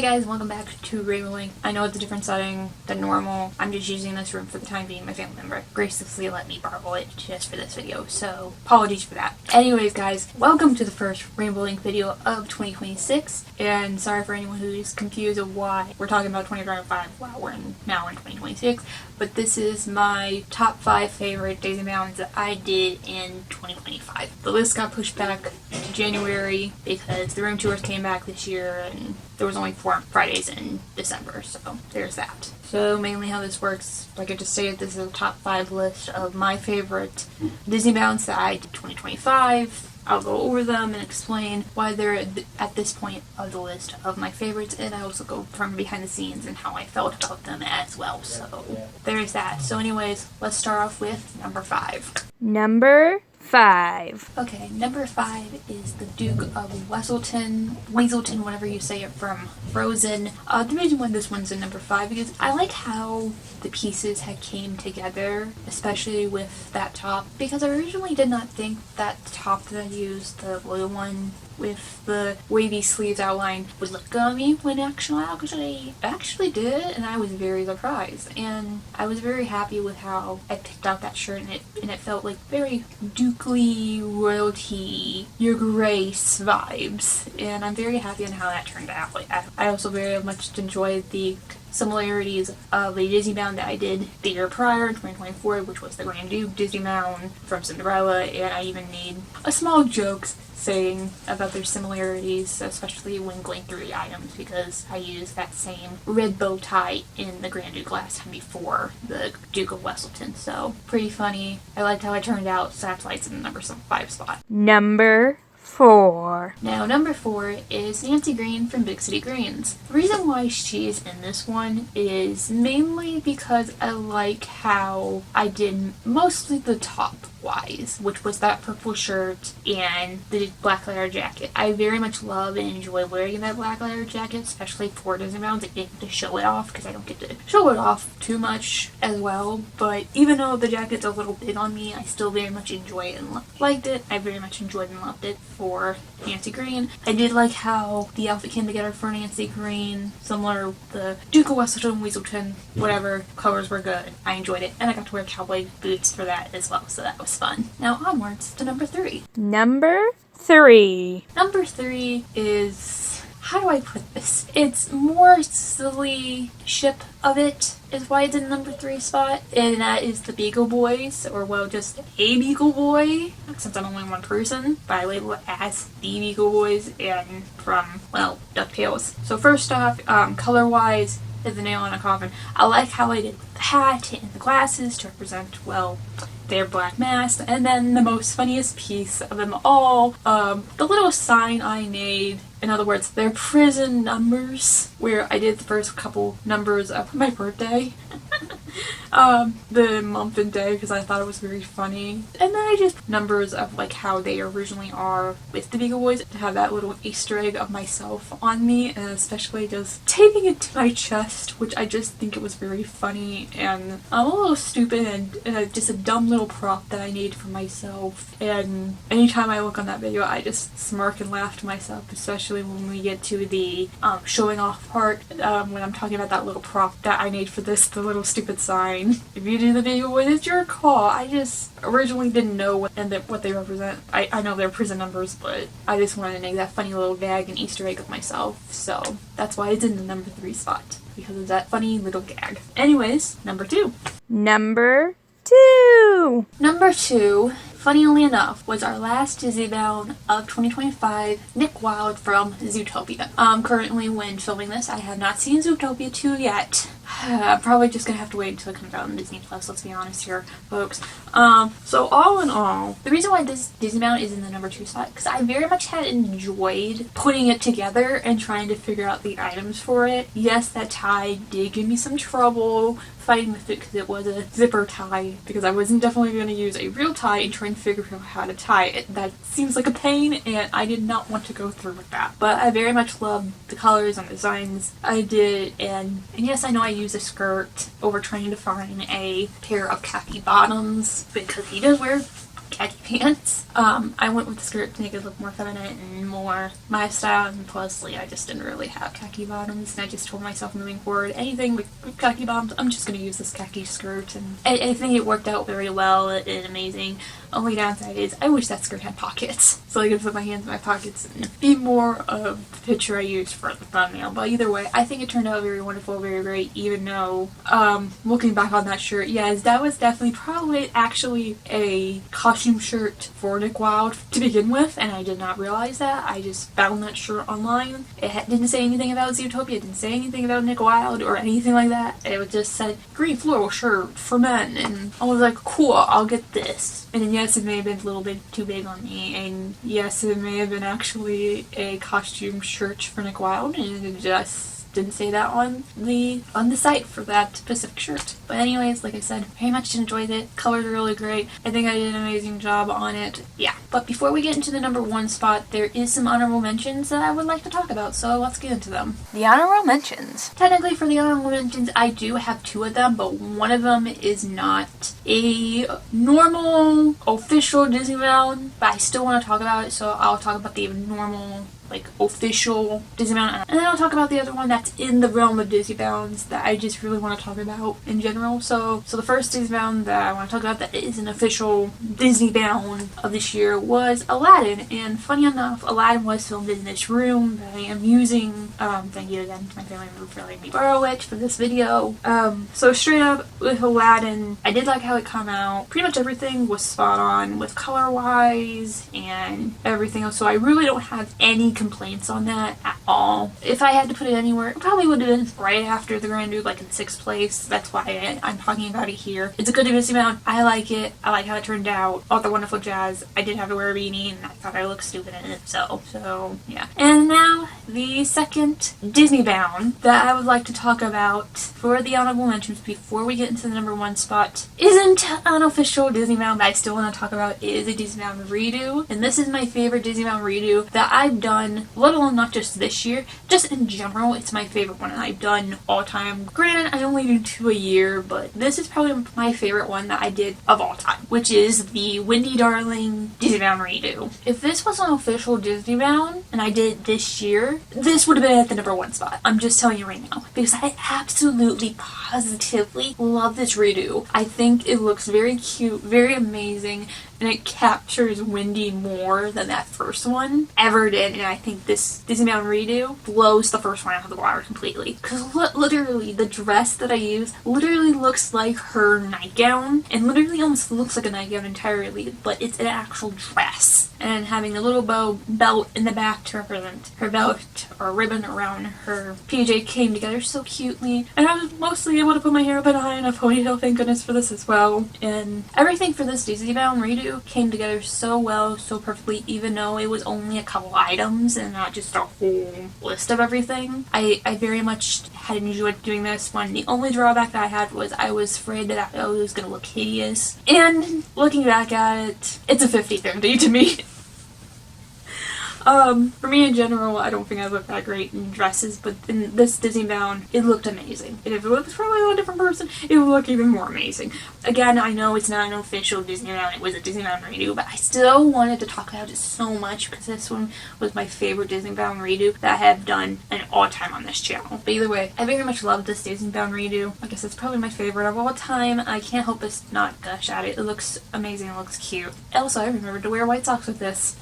Hey guys, welcome back to Rainbow Link. I know it's a different setting than normal. I'm just using this room for the time being. My family member graciously let me borrow it just for this video, so apologies for that. Anyways guys, welcome to the first Rainbow Link video of 2026, and sorry for anyone who's confused of why we're talking about 2025 while we're now in 2026, but this is my top 5 favorite Daisy Mounds that I did in 2025. The list got pushed back to January because the room tours came back this year and there was only 4 Fridays in December, so there's that. So mainly how this works, like I just stated, this is a top 5 list of my favorite Disney Mounds that I did 2025. I'll go over them and explain why they're at this point of the list of my favorites, and I also go from behind the scenes and how I felt about them as well. So there's that. So anyways, let's start off with number 5. Number 5. Okay, number 5 is the Duke of Weaselton, whatever you say it, from Frozen. The reason why this one's in number 5 because I like how the pieces had came together, especially with that top, because I originally did not think that the top that I used, the blue one with the wavy sleeves outline, would look good on me when actually did, and I was very surprised. And I was very happy with how I picked out that shirt, and it felt like very dukely royalty, your grace vibes, and I'm very happy on how that turned out. I also very much enjoyed the similarities of a Disney Mound that I did the year prior in 2024, which was the Grand Duke Disney Mound from Cinderella, and I even made a small joke saying about their similarities, especially when going through the items, because I used that same red bow tie in the Grand Duke last time before the Duke of Weaselton, so pretty funny. I liked how it turned out, so that's why it's in the number 5 spot. Number 4. Now, number 4 is Nancy Green from Big City Greens. The reason why she's in this one is mainly because I like how I did mostly the top wise, which was that purple shirt and the black leather jacket. I very much love and enjoy wearing that black leather jacket, especially for Disney Mounds. I get to show it off because I don't get to show it off too much as well, but even though the jacket's a little big on me, I still very much enjoy it and liked it. I very much enjoyed and loved it for Nancy Green. I did like how the outfit came together for Nancy Green, similar to the Duke of Weaselton, whatever, colors were good. I enjoyed it, and I got to wear cowboy boots for that as well, so that was fun. Now onwards to number 3. Number 3. Number 3 is, how do I put this? It's more silly ship of it is why it's in number 3 spot, and that is the Beagle Boys, or well, just a Beagle Boy, since I'm only one person, but I label it as the Beagle Boys, and from, well, DuckTales. So first off, color-wise, is the nail in a coffin. I like how I did the hat and the glasses to represent, well, their black mask, and then the most funniest piece of them all, the little sign I made, in other words, their prison numbers, where I did the first couple numbers of my birthday, the month and day, because I thought it was very funny, and then I just numbers of like how they originally are with the Beagle Boys, to have that little Easter egg of myself on me, and especially just taping it to my chest, which I just think it was very funny, and I'm a little stupid and just a dumb little prop that I made for myself, and anytime I look on that video I just smirk and laugh to myself, especially when we get to the showing off part, when I'm talking about that little prop that I made for this, the little stupid sign. If you do the Beagle Boys, it's your call. I just originally didn't know what they represent. I know they're prison numbers, but I just wanted to make that funny little gag and Easter egg of myself, so that's why it's in the number 3 spot, because of that funny little gag. Anyways, number 2. Number 2. Number 2, funnily enough, was our last Disney Mound of 2025, Nick Wilde from Zootopia. Currently, when filming this, I have not seen Zootopia 2 yet. I'm probably just gonna have to wait until it comes out on Disney Plus, let's be honest here, folks. So all in all, the reason why this Disney Mound is in the number 2 spot, because I very much had enjoyed putting it together and trying to figure out the items for it. Yes, that tie did give me some trouble fighting with it because it was a zipper tie, because I wasn't definitely going to use a real tie and try and figure out how to tie it. That seems like a pain, and I did not want to go through with that. But I very much loved the colors and designs I did, and yes, I know I used a skirt over trying to find a pair of khaki bottoms, because he does wear khaki pants. I went with the skirt to make it look more feminine and more my style, and plus, I just didn't really have khaki bottoms, and I just told myself moving forward, anything with khaki bottoms, I'm just going to use this khaki skirt, and I think it worked out very well and amazing. Only downside is I wish that skirt had pockets, so I could put my hands in my pockets and be more of the picture I used for the thumbnail. But either way, I think it turned out very wonderful, very great, even though, looking back on that shirt, yes, that was definitely probably actually a costume shirt for Nick Wilde to begin with, and I did not realize that. I just found that shirt online. It didn't say anything about Zootopia, it didn't say anything about Nick Wilde or anything like that. It just said, green floral shirt for men, and I was like, cool, I'll get this. And yes, it may have been a little bit too big on me, and yes, it may have been actually a costume shirt for Nick Wilde, and it just didn't say that on the site for that specific shirt. But anyways, like I said, very much enjoyed it. Colors are really great. I think I did an amazing job on it. Yeah. But before we get into the number 1 spot, there is some honorable mentions that I would like to talk about, so let's get into them. The honorable mentions. Technically, for the honorable mentions, I do have 2 of them, but one of them is not a normal, official Disneyland, but I still want to talk about it, so I'll talk about the normal, official Disneyland, and then I'll talk about the other one that's in the realm of Disneybounds that I just really want to talk about in general. So the first Disneybound that I want to talk about that is an official Disneybound of this year was Aladdin, and funny enough, Aladdin was filmed in this room that I am using. Thank you again to my family member for letting me borrow it for this video. So straight up with Aladdin, I did like how it came out. Pretty much everything was spot on with color-wise and everything else, so I really don't have any complaints on that at all. If I had to put it anywhere, it probably would have been right after the Grand Duke, in 6th place. That's why I'm talking about it here. It's a good Disneybound. I like it. I like how it turned out. All the wonderful jazz. I did have to wear a beanie, and I thought I looked stupid in it, so yeah. And now, the second Disneybound that I would like to talk about for the honorable mentions before we get into the number 1 spot isn't an official Disneybound, but I still want to talk about. It is a Disneybound redo, and this is my favorite Disneybound redo that I've done, let alone not just this year, just in general. It's my favorite one that I've done all time. Granted, I only do 2 a year, but this is probably my favorite one that I did of all time, which is the Wendy Darling Disneybound redo. If this was an official Disneybound and I did it this year, this would have been at the number 1 spot. I'm just telling you right now, because I absolutely positively love this redo. I think it looks very cute, very amazing, and it captures Wendy more than that first one ever did, and I think this Disneybound redo blows the first one out of the water completely. Because literally, the dress that I use literally looks like her nightgown, and literally almost looks like a nightgown entirely, but it's an actual dress. And having a little bow belt in the back to represent her belt or ribbon around her PJ came together so cutely. And I was mostly able to put my hair up in a ponytail, thank goodness for this as well. And everything for this Disneybound redo came together so well, so perfectly, even though it was only a couple items and not just a whole list of everything. I very much had enjoyed doing this one. The only drawback that I had was I was afraid that it was going to look hideous. And looking back at it, it's a 50-50 to me. For me in general, I don't think I look that great in dresses, but in this Disneybound, it looked amazing. And if it was probably a different person, it would look even more amazing. Again, I know it's not an official Disneybound, it was a Disneybound redo, but I still wanted to talk about it so much because this one was my favorite Disneybound redo that I have done in all time on this channel. But either way, I very much love this Disneybound redo. I guess it's probably my favorite of all time. I can't help but not gush at it. It looks amazing, it looks cute. Also, I remembered to wear white socks with this.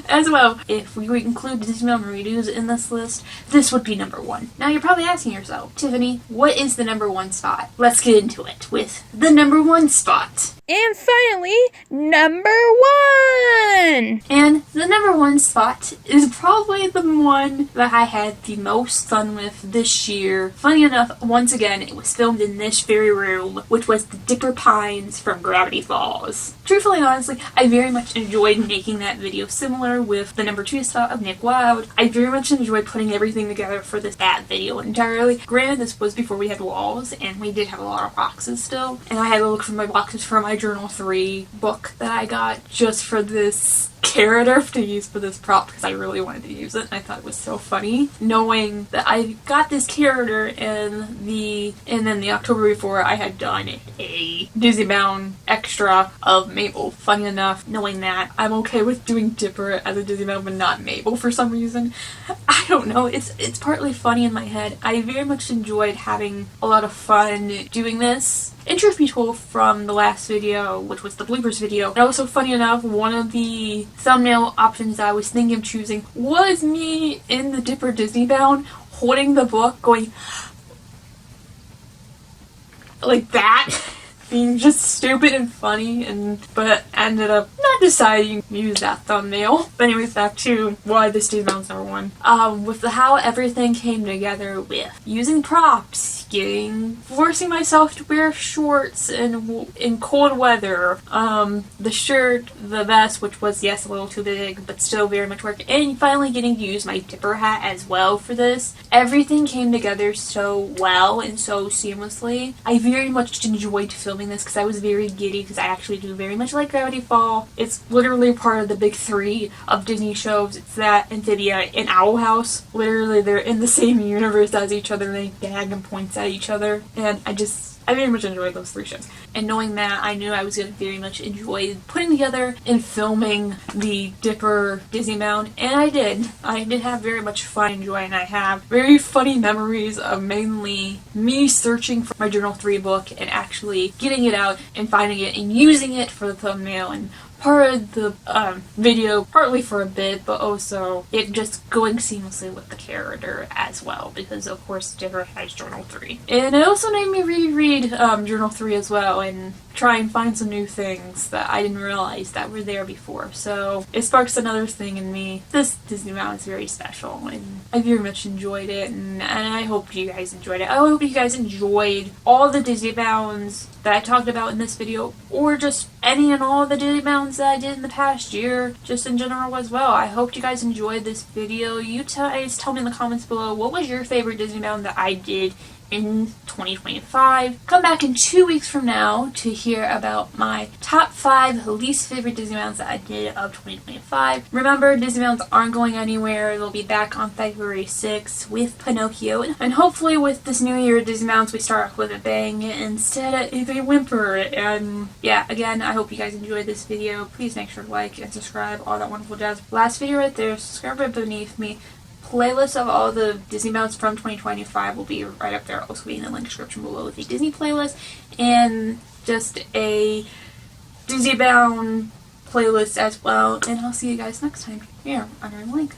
As well, if we would include Disneybound redos in this list, this would be number 1. Now you're probably asking yourself, Tiffany, what is the number 1 spot? Let's get into it with the number 1 spot. And finally, number 1! And the number 1 spot is probably the one that I had the most fun with this year. Funny enough, once again, it was filmed in this very room, which was the Dipper Pines from Gravity Falls. Truthfully and honestly, I very much enjoyed making that video similar with the number 2 spot of Nick Wilde. I very much enjoyed putting everything together for this video entirely. Granted, this was before we had walls, and we did have a lot of boxes still, and I had to look for my boxes for my Journal 3 book that I got just for this character to use for this prop because I really wanted to use it and I thought it was so funny knowing that I got this character and then the October before I had done a Disney Bound extra of Mabel. Funny enough, knowing that I'm okay with doing Dipper as a Disney Bound but not Mabel for some reason. I don't know, it's partly funny in my head. I very much enjoyed having a lot of fun doing this. And truth be told, from the last video, which was the bloopers video, and also funny enough, one of the thumbnail options I was thinking of choosing was me in the Dipper Disney Bound holding the book going like that, being just stupid and funny, but ended up not deciding to use that thumbnail. But anyways, back to why this Disney Bound's number one. With how everything came together with using props, forcing myself to wear shorts in cold weather, the shirt, the vest, which was, yes, a little too big, but still very much work, and finally getting to use my Dipper hat as well for this. Everything came together so well and so seamlessly. I very much enjoyed filming this because I was very giddy because I actually do very much like Gravity Fall. It's literally part of the big three of Disney shows. It's that, Amphibia, and Owl House. Literally, they're in the same universe as each other and they gag and point at each other. And I very much enjoyed those three shows. And knowing that, I knew I was going to very much enjoy putting together and filming the Dipper Disney Bound, and I did. I did have very much fun and joy, and I have very funny memories of mainly me searching for my Journal 3 book and actually getting it out and finding it and using it for the thumbnail and part of the video, partly for a bit, but also it just going seamlessly with the character as well, because of course Dipper has Journal 3. And it also made me reread Journal 3 as well and try and find some new things that I didn't realize that were there before. So it sparks another thing in me. This Disney Bound is very special and I very much enjoyed it, and I hope you guys enjoyed it. I hope you guys enjoyed all the Disney Bounds that I talked about in this video, or just any and all the Disney Bounds that I did in the past year, just in general as well. I hope you guys enjoyed this video. You guys tell me in the comments below, what was your favorite Disney Bound that I did in 2025. Come back in 2 weeks from now to hear about my top 5 least favorite Disney Bounds that I did of 2025. Remember, Disney Bounds aren't going anywhere. They'll be back on February 6th with Pinocchio, and hopefully with this new year Disney Bounds we start off with a bang instead of a whimper. And yeah, again, I hope you guys enjoyed this video. Please make sure to like and subscribe, all that wonderful jazz. Last video right there, subscribe right beneath me. Playlist of all the Disney Bounds from 2025 will be right up there. Also be in the link description below with a Disney playlist and just a Disney Bound playlist as well. And I'll see you guys next time here under the link.